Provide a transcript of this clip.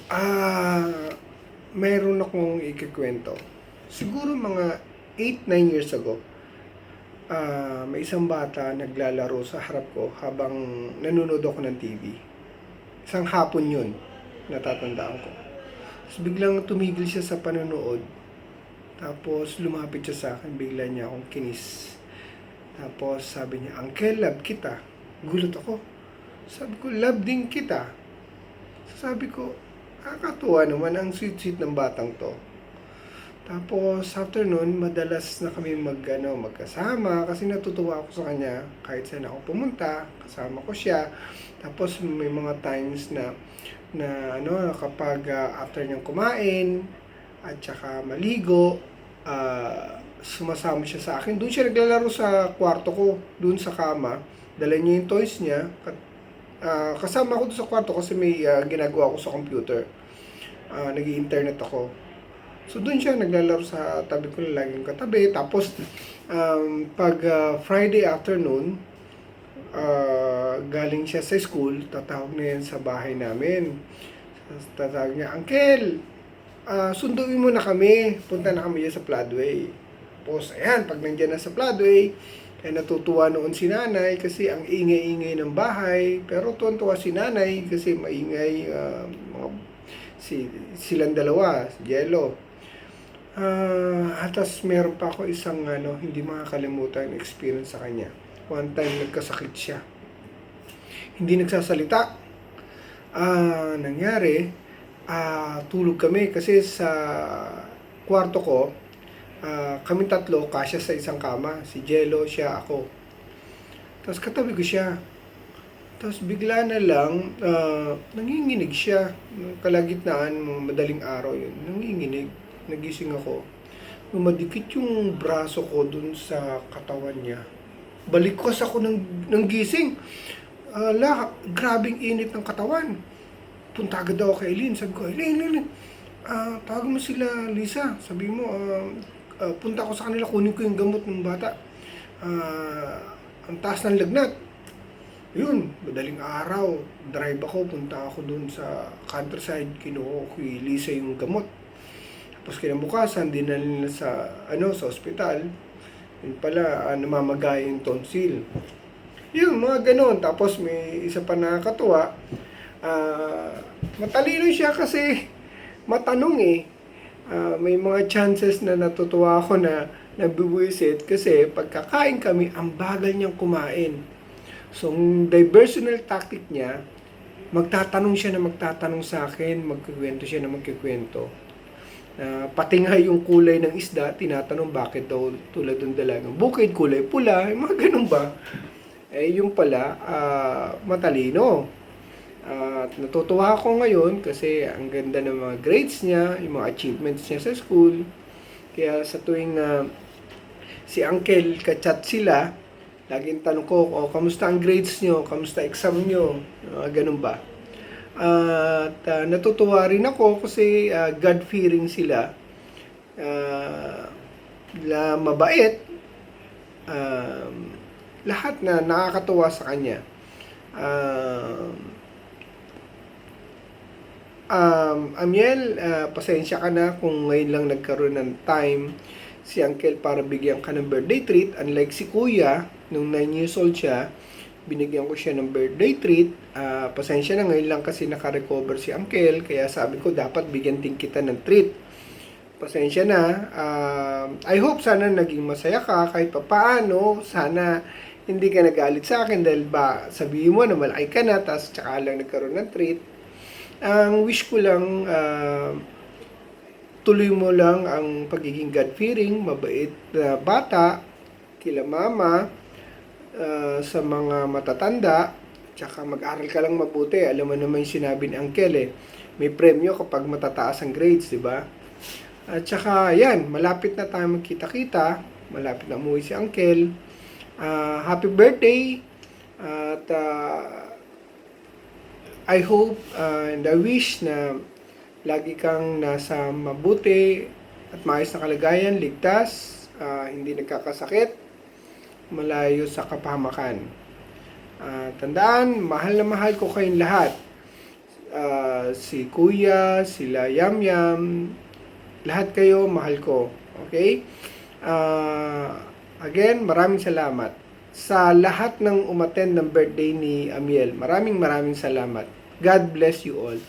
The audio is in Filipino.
Ah, Mayroon akong ikikwento. Siguro mga 8, 9 years ago, may isang bata naglalaro sa harap ko habang nanonood ako ng TV. Isang hapon yun, natatandaan ko. Tapos biglang tumigil siya sa panonood. Tapos lumapit siya sa akin, bigla niya akong kinis. Tapos sabi niya, Uncle, love kita. Gulat ako. Sabi ko, love din kita. Sabi ko, nakakatuwa naman ang sweet-sweet ng batang to. Tapos after nun, madalas na kami magkasama kasi natutuwa ako sa kanya kahit saan ako pumunta, kasama ko siya. Tapos may mga times na kapag after niyang kumain at saka maligo, sumasama siya sa akin. Doon siya naglalaro sa kwarto ko, doon sa kama. Dala niya yung toys niya. Kasama ko doon sa kwarto kasi may ginagawa ko sa computer. Nag-i-internet ako. So doon siya naglalaro sa tabi ko, laging katabi. Tapos pag Friday afternoon, galing siya sa school, tatawag na yan sa bahay namin. Tatawag niya, Uncle, sunduin mo na kami. Punta na kami dyan sa Floodway. Tapos ayan, pag nandiyan na sa Floodway, natutuwa noon si nanay kasi ang ingay-ingay ng bahay. Pero tuwan-tuwa si nanay kasi maingay silang dalawa, si Jello. Atas meron pa ako isang hindi makakalimutan experience sa kanya. One time nagkasakit siya. Hindi nagsasalita. Nangyari, tulog kami kasi sa kwarto ko, kami tatlo, kasya sa isang kama. Si Jello, siya, ako. Tapos katabi ko siya. Tapos bigla na lang, nanginginig siya. Kalagitnaan, madaling araw yun. Nanginginig. Nagising ako. Lumadikit yung braso ko dun sa katawan niya. Balikos ako ng gising. Grabing init ng katawan. Punta agad ako kay Eileen. Sabi ko, Eileen, tawag mo sila, Lisa. Sabi mo, punta ako sa kanila, kunin ko yung gamot ng bata. Ang taas ng lagnat. Yun, madaling araw. Drive ako, punta ako dun sa countryside. Kinuha ko kay Lisa yung gamot. Tapos kinabukasan, dinala nila sa ospital. Yun pala, namamagay yung tonsil. Yun, mga ganon. Tapos may isa pa nakakatuwa. Matalino siya kasi matanong eh. May mga chances na natutuwa ako na nabibuisit kasi pagkakain kami, ang bagal niyang kumain. So, ang diversional tactic niya, magtatanong siya na magtatanong sa akin, magkikwento siya na magkikwento. Pati nga yung kulay ng isda, tinatanong bakit daw tulad ng dalagang bukid, kulay pula, mga ganun ba? Yung pala, matalino. At natutuwa ako ngayon kasi ang ganda ng mga grades niya, yung mga achievements niya sa school. Kaya sa tuwing si Uncle kachat sila, laging tanong ko, kamusta ang grades nyo? Kamusta exam nyo? Ganun ba? At natutuwa rin ako kasi God-fearing sila. Mabait. Lahat na nakakatuwa sa kanya. Amiel, pasensya ka na kung ngayon lang nagkaroon ng time si Uncle para bigyan ka ng birthday treat. Unlike si Kuya, nung 9 years old siya, binigyan ko siya ng birthday treat. Pasensya na, ngayon lang kasi naka-recover si Uncle, kaya sabi ko dapat bigyan din kita ng treat. Pasensya na. I hope sana naging masaya ka kahit papaano. Sana hindi ka nagalit sa akin dahil ba sabihin mo na malaki ka na tapos tsaka lang nagkaroon ng treat. Ang wish ko lang, tuloy mo lang ang pagiging God-fearing, mabait na bata, kila mama, sa mga matatanda, tsaka mag-aral ka lang mabuti. Alam mo naman yung sinabi ni Uncle may premyo kapag matataas ang grades, di ba? At tsaka yan, malapit na tayo magkita-kita, malapit na umuwi si Uncle. Happy birthday! At I hope and I wish na lagi kang nasa mabuti at maayos na kalagayan, ligtas, hindi nagkakasakit, malayo sa kapahamakan. Tandaan, mahal na mahal ko kayong lahat. si Kuya, sila Yam Yam, lahat kayo mahal ko. Okay? Again, maraming salamat sa lahat ng umattend ng birthday ni Amiel. Maraming salamat. God bless you all.